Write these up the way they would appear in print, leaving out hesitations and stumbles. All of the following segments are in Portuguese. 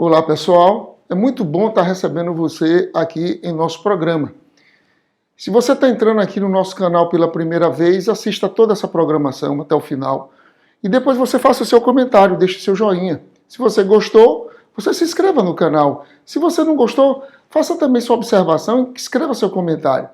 Olá pessoal, é muito bom estar recebendo você aqui em nosso programa. Se você está entrando aqui no nosso canal pela primeira vez, assista toda essa programação até o final e depois você faça o seu comentário, deixe seu joinha. Se você gostou, você se inscreva no canal. Se você não gostou, faça também sua observação e escreva seu comentário.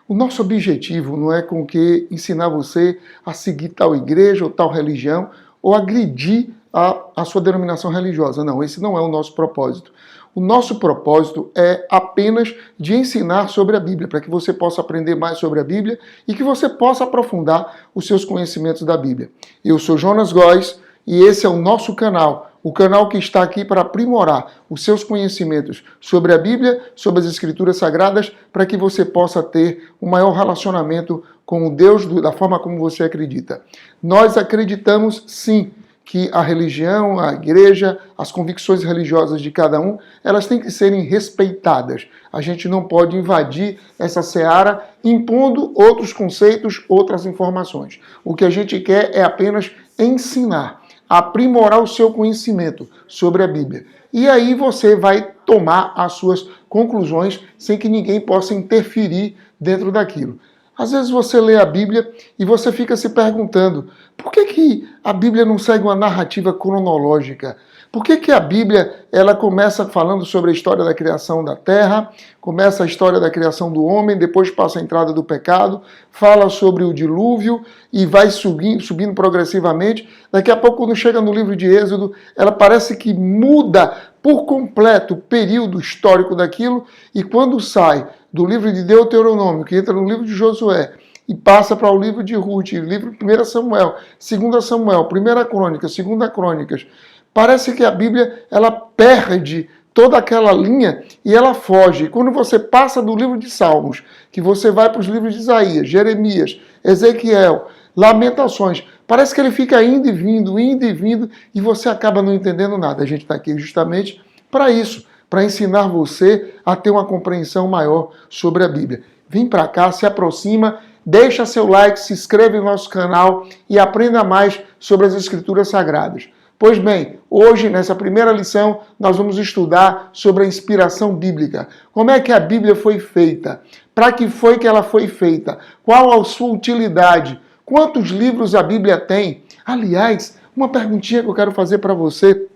O nosso objetivo não é com que ensinar você a seguir tal igreja ou tal religião ou agredir a sua denominação religiosa. Não, esse não é o nosso propósito. O nosso propósito é apenas de ensinar sobre a Bíblia, para que você possa aprender mais sobre a Bíblia e que você possa aprofundar os seus conhecimentos da Bíblia. Eu sou Jonas Góes e esse é o nosso canal, o canal que está aqui para aprimorar os seus conhecimentos sobre a Bíblia, sobre as Escrituras Sagradas, para que você possa ter um maior relacionamento com o Deus da forma como você acredita. Nós acreditamos, sim, que a religião, a igreja, as convicções religiosas de cada um, elas têm que serem respeitadas. A gente não pode invadir essa seara impondo outros conceitos, outras informações. O que a gente quer é apenas ensinar, aprimorar o seu conhecimento sobre a Bíblia. E aí você vai tomar as suas conclusões sem que ninguém possa interferir dentro daquilo. Às vezes você lê a Bíblia e você fica se perguntando por que a Bíblia não segue uma narrativa cronológica? Por que a Bíblia ela começa falando sobre a história da criação da terra, começa a história da criação do homem, depois passa a entrada do pecado, fala sobre o dilúvio e vai subindo progressivamente. Daqui a pouco, quando chega no livro de Êxodo, ela parece que muda por completo o período histórico daquilo e quando sai do livro de Deuteronômio, que entra no livro de Josué, e passa para o livro de Ruth, livro de 1 Samuel, 2 Samuel, 1 Crônicas, 2 Crônicas, parece que a Bíblia ela perde toda aquela linha e ela foge. Quando você passa do livro de Salmos, que você vai para os livros de Isaías, Jeremias, Ezequiel, Lamentações, parece que ele fica indo e vindo, e você acaba não entendendo nada. A gente está aqui justamente para isso, para ensinar você a ter uma compreensão maior sobre a Bíblia. Vem para cá, se aproxima, deixa seu like, se inscreve no nosso canal e aprenda mais sobre as Escrituras Sagradas. Pois bem, hoje, nessa primeira lição, nós vamos estudar sobre a inspiração bíblica. Como é que a Bíblia foi feita? Para que foi que ela foi feita? Qual a sua utilidade? Quantos livros a Bíblia tem? Aliás, uma perguntinha que eu quero fazer para você.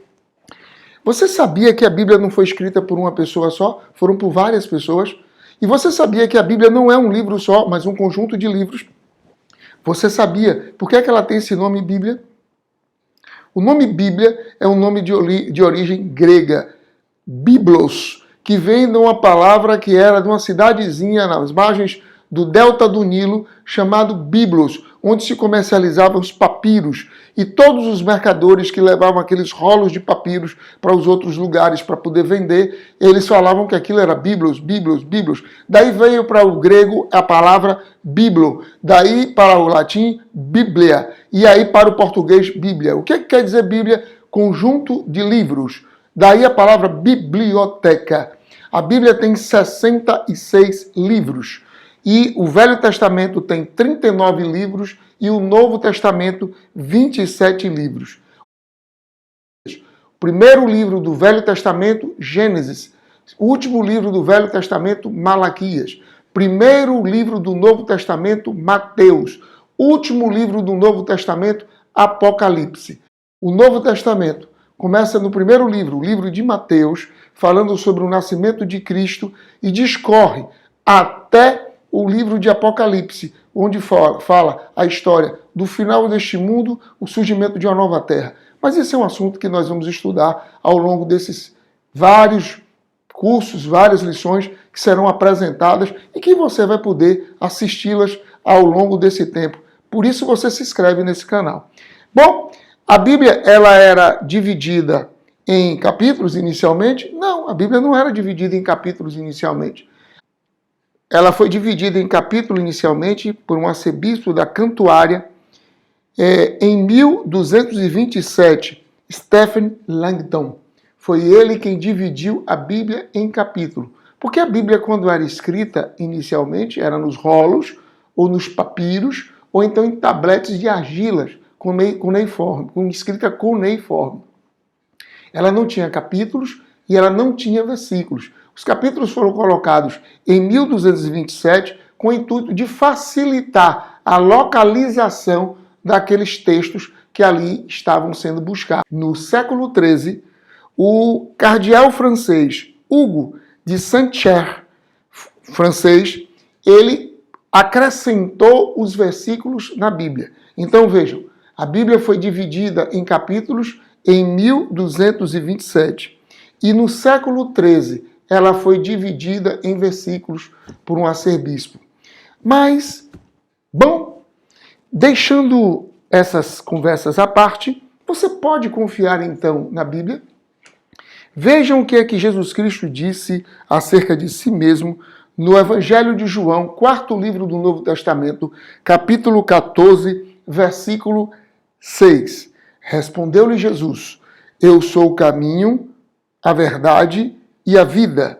Você sabia que a Bíblia não foi escrita por uma pessoa só? Foram por várias pessoas. E você sabia que a Bíblia não é um livro só, mas um conjunto de livros? Você sabia por que ela tem esse nome Bíblia? O nome Bíblia é um nome de origem grega, Biblos, que vem de uma palavra que era de uma cidadezinha nas margens do delta do Nilo, chamado Biblos, onde se comercializavam os papiros. E todos os mercadores que levavam aqueles rolos de papiros para os outros lugares para poder vender, eles falavam que aquilo era Biblos, Biblos, Biblos. Daí veio para o grego a palavra Biblo, daí para o latim Bíblia, e aí para o português Bíblia. O que quer dizer Bíblia? Conjunto de livros. Daí a palavra biblioteca. A Bíblia tem 66 livros. E o Velho Testamento tem 39 livros e o Novo Testamento 27 livros. O primeiro livro do Velho Testamento, Gênesis. O último livro do Velho Testamento, Malaquias. Primeiro livro do Novo Testamento, Mateus. Último livro do Novo Testamento, Apocalipse. O Novo Testamento começa no primeiro livro, o livro de Mateus, falando sobre o nascimento de Cristo e discorre até o livro de Apocalipse, onde fala a história do final deste mundo, o surgimento de uma nova terra. Mas esse é um assunto que nós vamos estudar ao longo desses vários cursos, várias lições que serão apresentadas e que você vai poder assisti-las ao longo desse tempo. Por isso você se inscreve nesse canal. Bom, a Bíblia ela era dividida em capítulos inicialmente? Não, a Bíblia não era dividida em capítulos inicialmente. Ela foi dividida em capítulo inicialmente por um arcebispo da Cantuária em 1227, Stephen Langton. Foi ele quem dividiu a Bíblia em capítulo. Porque a Bíblia, quando era escrita inicialmente, era nos rolos, ou nos papiros, ou então em tabletes de argilas, cuneiforme, com escrita cuneiforme. Ela não tinha capítulos, e ela não tinha versículos. Os capítulos foram colocados em 1227 com o intuito de facilitar a localização daqueles textos que ali estavam sendo buscados. No século XIII, o cardeal francês Hugo de Saint-Cher, francês, ele acrescentou os versículos na Bíblia. Então vejam, a Bíblia foi dividida em capítulos em 1227 e no século XIII ela foi dividida em versículos por um arcebispo. Mas, bom, deixando essas conversas à parte, você pode confiar então na Bíblia? Vejam o que é que Jesus Cristo disse acerca de si mesmo no Evangelho de João, quarto livro do Novo Testamento, capítulo 14, versículo 6. Respondeu-lhe Jesus: Eu sou o caminho, a verdade e a vida.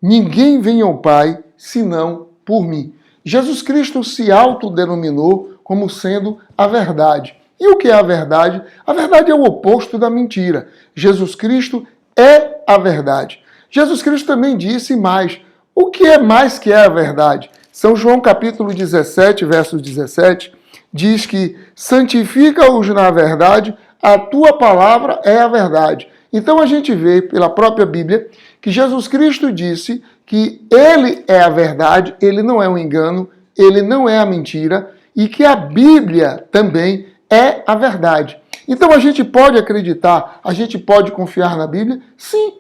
Ninguém vem ao Pai senão por mim. Jesus Cristo se autodenominou como sendo a verdade. E o que é a verdade? A verdade é o oposto da mentira. Jesus Cristo é a verdade. Jesus Cristo também disse mais. O que é mais que é a verdade? São João capítulo 17, verso 17, diz que santifica-os na verdade, a tua palavra é a verdade. Então a gente vê pela própria Bíblia que Jesus Cristo disse que ele é a verdade, ele não é um engano, ele não é a mentira e que a Bíblia também é a verdade. Então a gente pode acreditar, a gente pode confiar na Bíblia? Sim,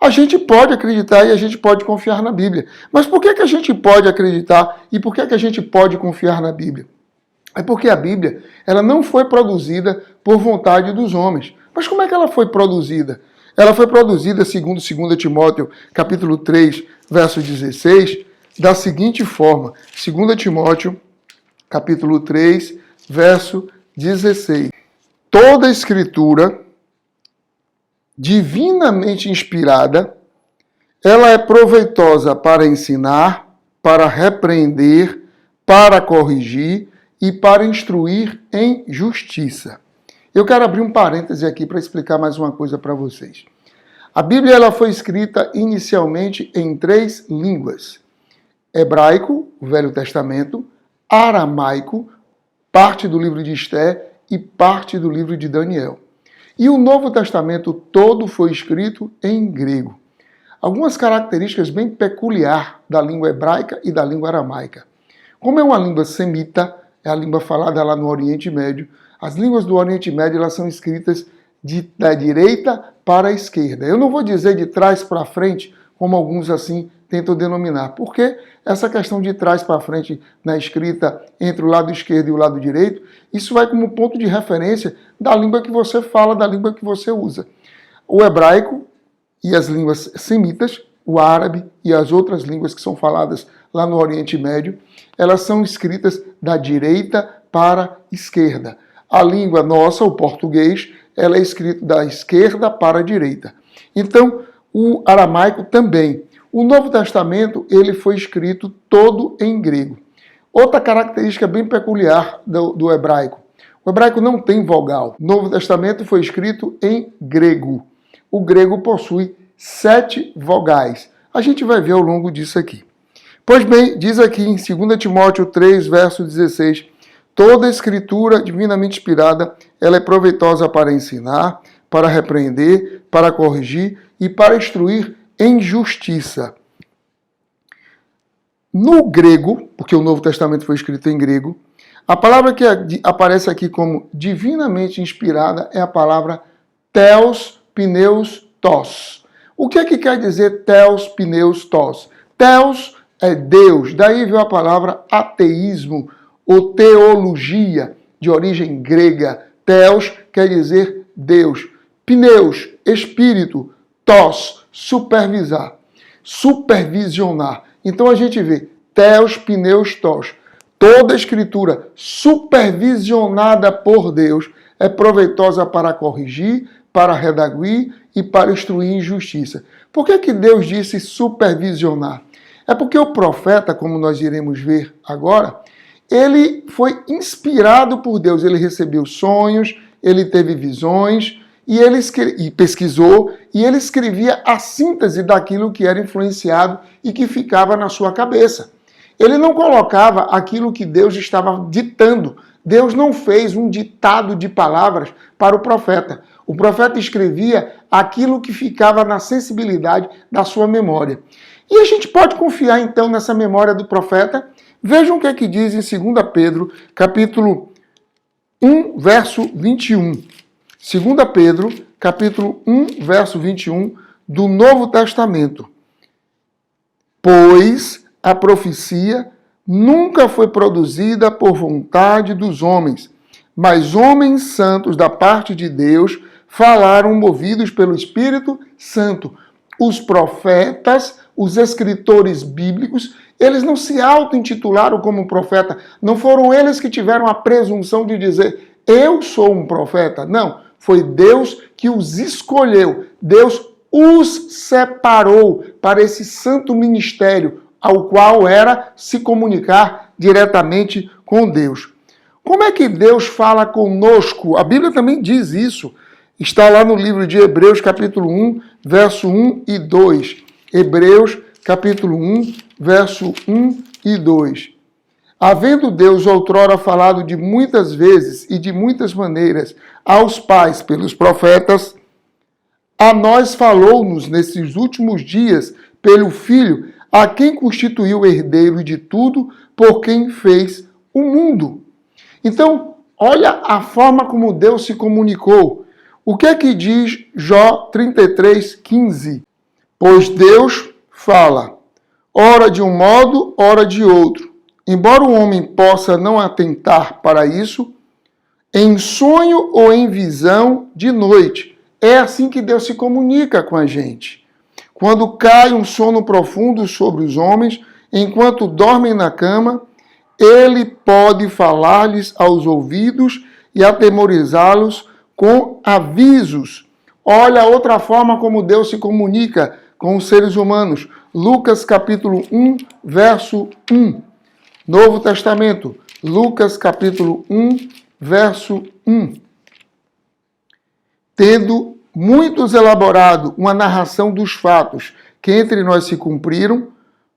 a gente pode acreditar e a gente pode confiar na Bíblia. Mas por que a gente pode acreditar e por que a gente pode confiar na Bíblia? É porque a Bíblia ela não foi produzida por vontade dos homens. Mas como é que ela foi produzida? Ela foi produzida, segundo 2 Timóteo, capítulo 3, verso 16, da seguinte forma. 2 Timóteo, capítulo 3, verso 16. Toda a Escritura, divinamente inspirada, ela é proveitosa para ensinar, para repreender, para corrigir e para instruir em justiça. Eu quero abrir um parêntese aqui para explicar mais uma coisa para vocês. A Bíblia ela foi escrita inicialmente em 3 línguas. Hebraico, o Velho Testamento, aramaico, parte do livro de Esté e parte do livro de Daniel. E o Novo Testamento todo foi escrito em grego. Algumas características bem peculiares da língua hebraica e da língua aramaica. Como é uma língua semita, é a língua falada lá no Oriente Médio, as línguas do Oriente Médio elas são escritas da direita para a esquerda. Eu não vou dizer de trás para frente, como alguns assim tentam denominar, porque essa questão de trás para frente na escrita entre o lado esquerdo e o lado direito, isso vai como ponto de referência da língua que você fala, da língua que você usa. O hebraico e as línguas semitas, o árabe e as outras línguas que são faladas lá no Oriente Médio, elas são escritas da direita para a esquerda. A língua nossa, o português, ela é escrita da esquerda para a direita. Então, o aramaico também. O Novo Testamento, ele foi escrito todo em grego. Outra característica bem peculiar do hebraico. O hebraico não tem vogal. O Novo Testamento foi escrito em grego. O grego possui 7 vogais. A gente vai ver ao longo disso aqui. Pois bem, diz aqui em 2 Timóteo 3, verso 16, toda a Escritura divinamente inspirada, ela é proveitosa para ensinar, para repreender, para corrigir e para instruir em justiça. No grego, porque o Novo Testamento foi escrito em grego, a palavra que aparece aqui como divinamente inspirada é a palavra Theos Pneus Tos. O que é que quer dizer Theos Pneus Tos? Theos é Deus, daí veio a palavra ateísmo ou teologia, de origem grega. Theos quer dizer Deus. Pneus, espírito. Tos, supervisar. Supervisionar. Então a gente vê Theos, Pneus, Tos. Toda a escritura supervisionada por Deus é proveitosa para corrigir, para redaguir e para instruir em justiça. Por que Deus disse supervisionar? É porque o profeta, como nós iremos ver agora, ele foi inspirado por Deus. Ele recebeu sonhos, ele teve visões e pesquisou, e ele escrevia a síntese daquilo que era influenciado e que ficava na sua cabeça. Ele não colocava aquilo que Deus estava ditando. Deus não fez um ditado de palavras para o profeta. O profeta escrevia aquilo que ficava na sensibilidade da sua memória. E a gente pode confiar então nessa memória do profeta? Vejam o que é que diz em 2 Pedro, capítulo 1, verso 21. 2 Pedro, capítulo 1, verso 21 do Novo Testamento. Pois a profecia nunca foi produzida por vontade dos homens, mas homens santos da parte de Deus falaram movidos pelo Espírito Santo. Os profetas, os escritores bíblicos, eles não se auto-intitularam como profeta, não foram eles que tiveram a presunção de dizer, eu sou um profeta. Não, foi Deus que os escolheu, Deus os separou para esse santo ministério, ao qual era se comunicar diretamente com Deus. Como é que Deus fala conosco? A Bíblia também diz isso. Está lá no livro de Hebreus, capítulo 1, verso 1 e 2. Hebreus, capítulo 1, verso 1 e 2. Havendo Deus outrora falado de muitas vezes e de muitas maneiras aos pais pelos profetas, a nós falou-nos nesses últimos dias pelo Filho, a quem constituiu o herdeiro de tudo, por quem fez o mundo. Então, olha a forma como Deus se comunicou. O que é que diz Jó 33:15? Pois Deus fala, ora de um modo, ora de outro. Embora o homem possa não atentar para isso, em sonho ou em visão de noite. É assim que Deus se comunica com a gente. Quando cai um sono profundo sobre os homens, enquanto dormem na cama, ele pode falar-lhes aos ouvidos e atemorizá-los com avisos. Olha a outra forma como Deus se comunica com os seres humanos. Lucas capítulo 1, verso 1. Novo Testamento, Lucas capítulo 1, verso 1. Tendo muitos elaborado uma narração dos fatos que entre nós se cumpriram,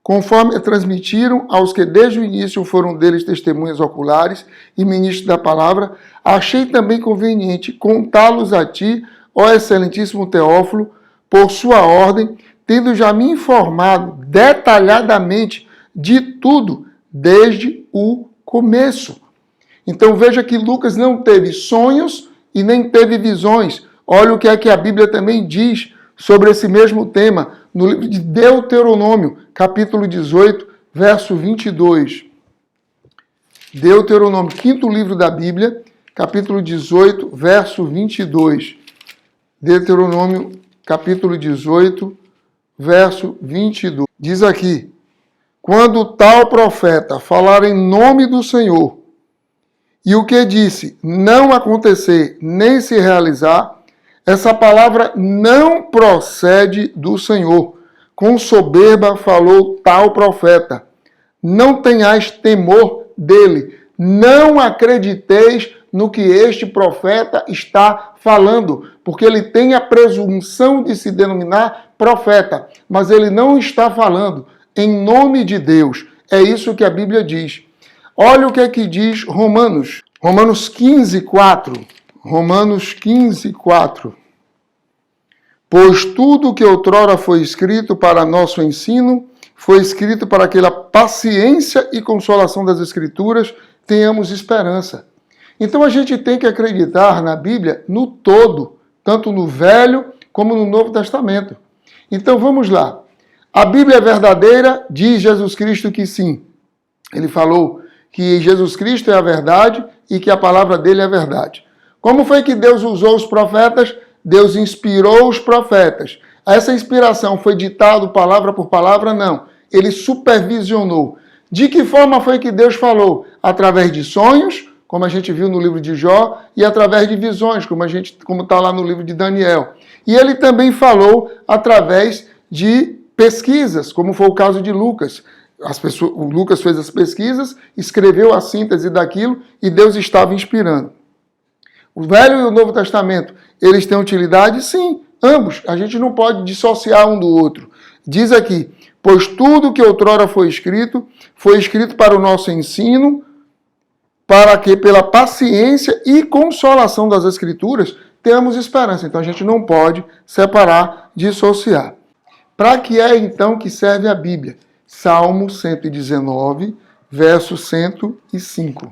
conforme transmitiram aos que desde o início foram deles testemunhas oculares e ministros da palavra, achei também conveniente contá-los a ti, ó excelentíssimo Teófilo, por sua ordem, tendo já me informado detalhadamente de tudo desde o começo. Então veja que Lucas não teve sonhos e nem teve visões. Olha o que é que a Bíblia também diz sobre esse mesmo tema, no livro de Deuteronômio, capítulo 18, verso 22. Deuteronômio, quinto livro da Bíblia, capítulo 18, verso 22. Deuteronômio, capítulo 18, verso 22. Diz aqui, quando tal profeta falar em nome do Senhor, e o que disse não acontecer nem se realizar, essa palavra não procede do Senhor. Com soberba falou tal profeta. Não tenhais temor dele. Não acrediteis no que este profeta está falando, porque ele tem a presunção de se denominar profeta, mas ele não está falando em nome de Deus. É isso que a Bíblia diz. Olha o que é que diz Romanos. Romanos 15, 4. Romanos 15, 4. Pois tudo que outrora foi escrito para nosso ensino, foi escrito para que pela paciência e consolação das Escrituras tenhamos esperança. Então a gente tem que acreditar na Bíblia no todo, tanto no Velho como no Novo Testamento. Então vamos lá. A Bíblia é verdadeira, diz Jesus Cristo que sim. Ele falou que Jesus Cristo é a verdade e que a palavra dele é a verdade. Como foi que Deus usou os profetas? Deus inspirou os profetas. Essa inspiração foi ditada palavra por palavra? Não. Ele supervisionou. De que forma foi que Deus falou? Através de sonhos, como a gente viu no livro de Jó, e através de visões, como está lá no livro de Daniel. E ele também falou através de pesquisas, como foi o caso de Lucas. O Lucas fez as pesquisas, escreveu a síntese daquilo e Deus estava inspirando. O Velho e o Novo Testamento, eles têm utilidade? Sim, ambos. A gente não pode dissociar um do outro. Diz aqui, pois tudo que outrora foi escrito para o nosso ensino, para que pela paciência e consolação das Escrituras tenhamos esperança. Então a gente não pode separar, dissociar. Para que é então que serve a Bíblia? Salmo 119, verso 105.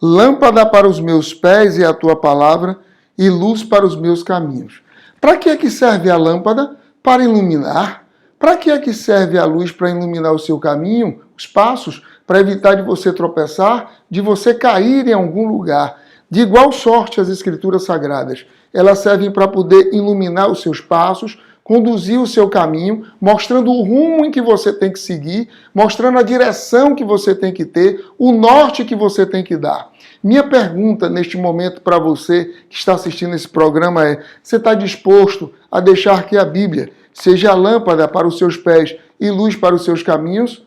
Lâmpada para os meus pés é a tua palavra e luz para os meus caminhos. Para que é que serve a lâmpada? Para iluminar. Para que é que serve a luz? Para iluminar o seu caminho, os passos, para evitar de você tropeçar, de você cair em algum lugar. De igual sorte as Escrituras Sagradas. Elas servem para poder iluminar os seus passos, conduzir o seu caminho, mostrando o rumo em que você tem que seguir, mostrando a direção que você tem que ter, o norte que você tem que dar. Minha pergunta neste momento para você que está assistindo esse programa é: você está disposto a deixar que a Bíblia seja a lâmpada para os seus pés e luz para os seus caminhos?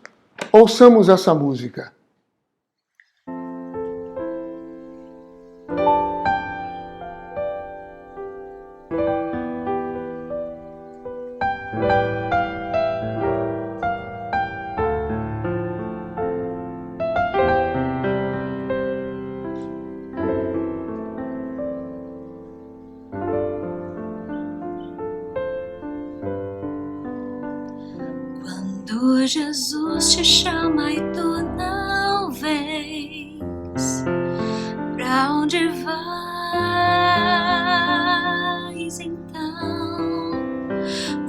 Ouçamos essa música. Quando Jesus te chama e tu não vês, pra onde vais então?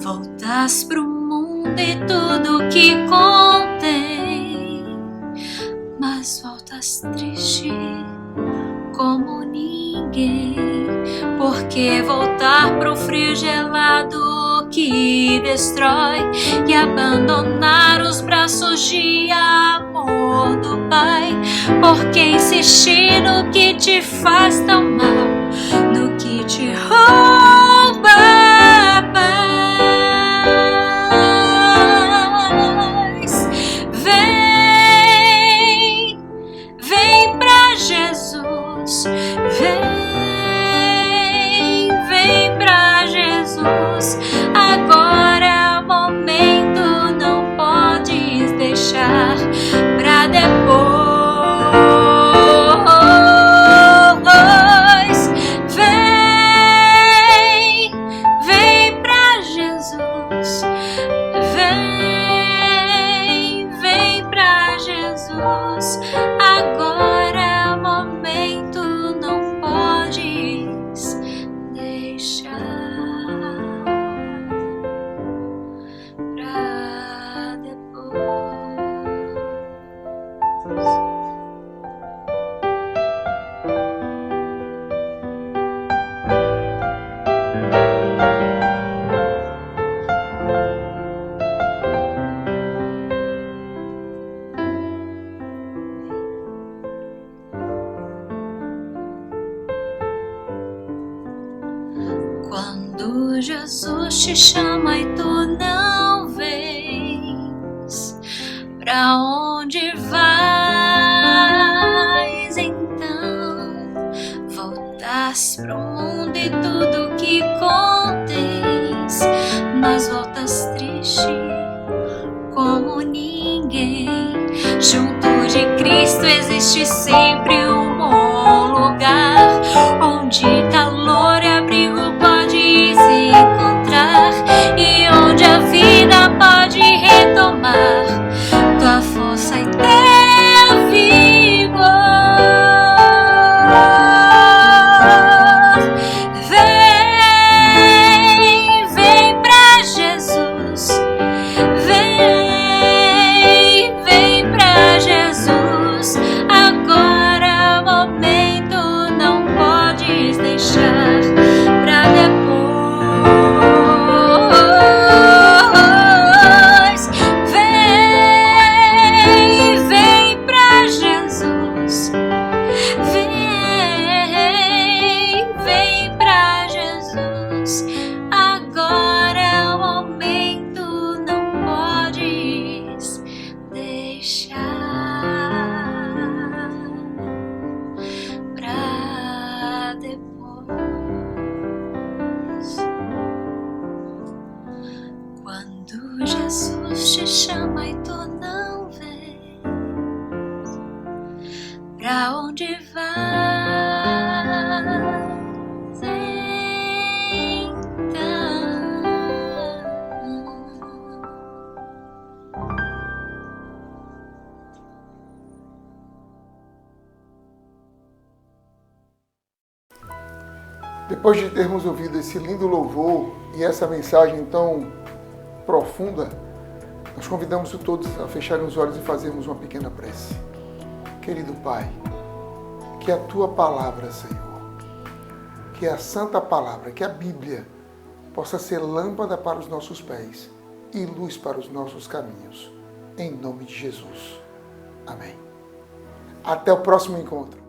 Voltas pro mundo e tudo que contém, mas voltas triste como ninguém. Porque voltar pro frio gelado que destrói e abandonar os braços de amor do Pai? Porque insistir no que te faz tão mal, no que te rouba a paz? Vem pra Jesus, vem pra Jesus. Agora é o momento, não podes deixar pra depois. Vem pra Jesus. Vem pra Jesus. Agora é o momento, não podes deixar pra depois. Quando Jesus te chama e tu não vês, pra onde vais então? Voltas pro mundo e tudo que contens, mas voltas triste como ninguém. Junto de Cristo existe sempre um bom lugar, onde calor e abrigo podes encontrar, e onde a vida pode retomar tua força e teu vigor. Vem pra Jesus. Vem pra Jesus. Agora é o momento, não pra onde vais Depois de termos ouvido esse lindo louvor e essa mensagem tão profunda, nós convidamos todos a fecharem os olhos e fazermos uma pequena prece. Querido Pai, que a Tua palavra, Senhor, que a Santa Palavra, que a Bíblia, possa ser lâmpada para os nossos pés e luz para os nossos caminhos. Em nome de Jesus. Amém. Até o próximo encontro.